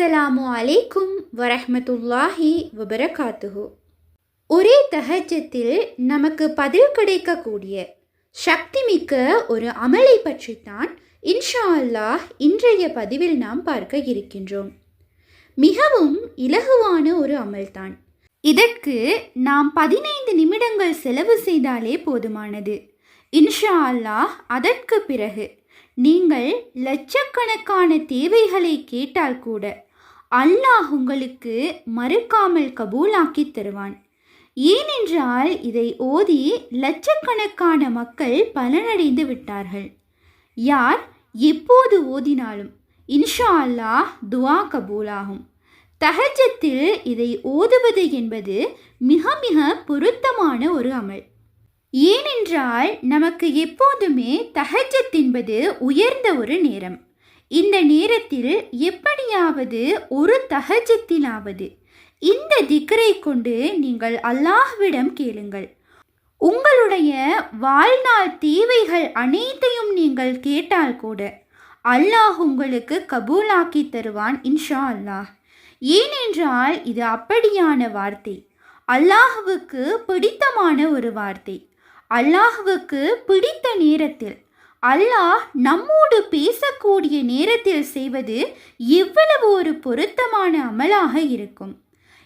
அஸ்ஸலாமு அலைக்கும் வரஹ்மத்துல்லாஹி வபரகாத்துஹு. ஒரே தஹஜ்ஜத்தில் நமக்கு பதில் கிடைக்கக்கூடிய சக்திமிக்க ஒரு அமலை பற்றித்தான் இன்ஷா அல்லாஹ் இன்றைய பதிவில் நாம் பார்க்க இருக்கின்றோம். மிகவும் இலகுவான ஒரு அமல்தான். இதற்கு நாம் 15 நிமிடங்கள் செலவு செய்தாலே போதுமானது. இன்ஷா அல்லாஹ் அதற்கு பிறகு நீங்கள் லட்சக்கணக்கான தேவைகளை கேட்டால் கூட அல்லாஹ் உங்களுக்கு மறுக்காமல் கபூலாக்கி தருவான். ஏனென்றால் இதை ஓதி லட்சக்கணக்கான மக்கள் பலனடைந்து விட்டார்கள். யார் எப்போது ஓதினாலும் இன்ஷா அல்லாஹ் துஆ கபூலாகும். தஹஜ்ஜத்தில் இதை ஓதுவது என்பது மிக மிக பொருத்தமான ஒரு அமல். ஏனென்றால் நமக்கு எப்போதுமே தஹஜ்ஜத் என்பது உயர்ந்த ஒரு நேரம். இந்த நேரத்தில் எப்படியாவது ஒரு தஹஜ்ஜத்திலாவது இந்த திக்ரை கொண்டு நீங்கள் அல்லாஹ்விடம் கேளுங்கள். உங்களுடைய வாழ்நாள் தேவைகள் அனைத்தையும் நீங்கள் கேட்டால் கூட அல்லாஹ் உங்களுக்கு கபூலாக்கி தருவான் இன்ஷா அல்லாஹ். ஏனென்றால் இது அப்படியான வார்த்தை, அல்லாஹ்வுக்கு பிடித்தமான ஒரு வார்த்தை. அல்லாஹ்வுக்கு பிடித்த நேரத்தில் அல்லாஹ் நம்மோடு பேசக்கூடிய நேரத்தில் செய்வது எவ்வளவு ஒரு பொருத்தமான அமலாக இருக்கும்.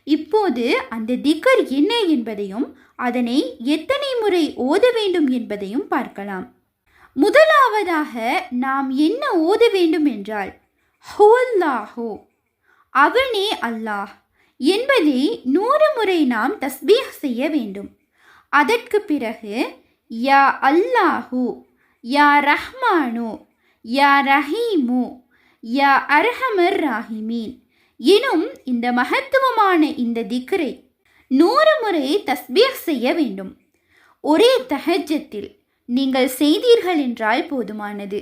இப்போது அந்த திக்ர் என்ன என்பதையும் அதனை எத்தனை முறை ஓத வேண்டும் என்பதையும் பார்க்கலாம். முதலாவதாக நாம் என்ன ஓத வேண்டும் என்றால் ஹுவல்லாஹு, அவனே அல்லாஹ் என்பதை 100 முறை நாம் தஸ்பீஹ் செய்ய வேண்டும். அதற்கு பிறகு யா அல்லாஹு, யா ரஹ்மானு, யா ரஹீமு, யா அர்ஹமர் ராஹிமீன் எனும் இந்த மகத்துவமான இந்த திக்ரை 100 முறை தஸ்பீஹ் செய்ய வேண்டும். ஒரே தஹஜ்ஜத்தில் நீங்கள் செய்தீர்கள் என்றால் போதுமானது.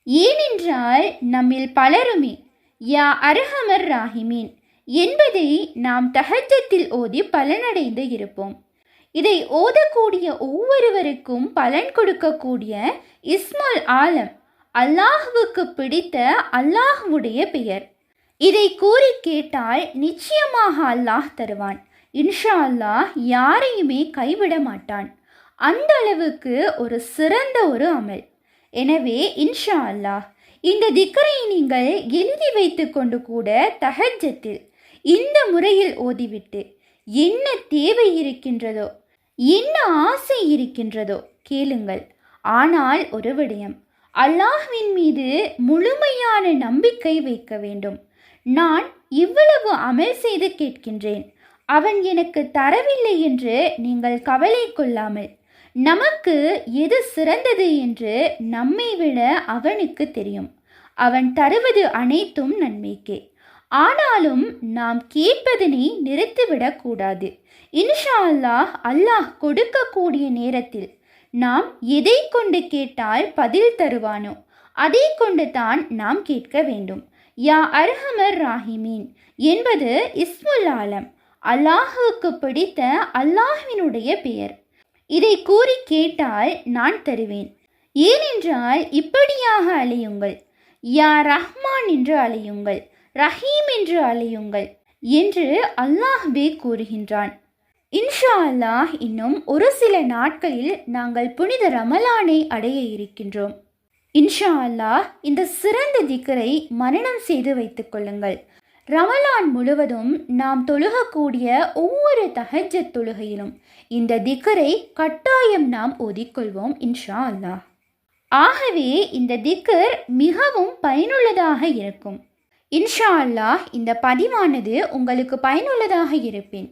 ஏனென்றால் நம்மில் பலருமே யா அர்ஹமர் ராஹிமீன் என்பதை நாம் தஹஜ்ஜத்தில் ஓதி பலனடைந்து இருப்போம். இதை ஓதக்கூடிய ஒவ்வொருவருக்கும் பலன் கொடுக்கக்கூடிய இஸ்முல் ஆலம், அல்லாஹ்வுக்கு பிடித்த அல்லாஹ்வுடைய பெயர். இதை கூறி கேட்டால் நிச்சயமாக அல்லாஹ் தருவான். இன்ஷா அல்லாஹ் யாரையுமே கைவிட மாட்டான். அந்த அளவுக்கு ஒரு சிறந்த ஒரு அமல். எனவே இன்ஷா அல்லாஹ் இந்த திக்ரை நீங்கள் எழுதி வைத்து கொண்டு கூட தஹஜ்ஜத்தில் இந்த முறையில் ஓதிவிட்டு என்ன தேவை இருக்கின்றதோ, என்ன ஆசை இருக்கின்றதோ கேளுங்கள். ஆனால் ஒரு விடயம், அல்லாஹ்வின் மீது முழுமையான நம்பிக்கை வைக்க வேண்டும். நான் இவ்வளவு அமல் செய்து கேட்கின்றேன், அவன் எனக்கு தரவில்லை என்று நீங்கள் கவலை கொள்ளாமல், நமக்கு எது சிறந்தது என்று நம்மை விட அவனுக்கு தெரியும். அவன் தருவது அனைத்தும் நன்மைக்கே. ஆனாலும் நாம் கேட்பதனை நிறுத்திவிடக்கூடாது. இன்ஷா அல்லாஹ் அல்லாஹ் கொடுக்கக்கூடிய நேரத்தில் நாம் எதை கொண்டு கேட்டால் பதில் தருவானோ அதை கொண்டு தான் நாம் கேட்க வேண்டும். யா அர்ஹமர் ராஹிமீன் என்பது இஸ்முல் ஆலம், அல்லாஹுக்கு பிடித்த அல்லாஹ்வினுடைய பெயர். இதை கூறி கேட்டால் நான் தருவேன். ஏனென்றால் இப்படியாக அலையுங்கள், யா ரஹ்மான் என்று அலையுங்கள், ரஹீம் என்று அலையுங்கள் என்று அல்லாஹ்வே கூறுகின்றான். இன்ஷா அல்லாஹ் இன்னும் ஒரு சில நாட்களில் நாங்கள் புனித ரமலானை அடைய இருக்கின்றோம். இன்ஷா அல்லாஹ் இந்த சிறந்த திக்ரை மனனம் செய்து வைத்துக் கொள்ளுங்கள். ரமலான் முழுவதும் நாம் தொழுகக்கூடிய ஒவ்வொரு தஹஜ்ஜத் தொழுகையிலும் இந்த திக்ரை கட்டாயம் நாம் ஓதிக்கொள்வோம் இன்ஷா அல்லாஹ். ஆகவே இந்த திக்ர் மிகவும் பயனுள்ளதாக இருக்கும். இன்ஷா அல்லாஹ் இந்த பதிவானது உங்களுக்கு பயனுள்ளதாக இருப்பேன்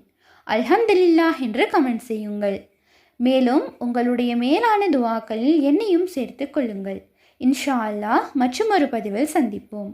அல்ஹம்துலில்லாஹ் என்று கமெண்ட் செய்யுங்கள். மேலும் உங்களுடைய மேலான துஆக்களில் என்னையும் சேர்த்து கொள்ளுங்கள். இன்ஷா அல்லாஹ் மற்றும் ஒரு பதிவில் சந்திப்போம்.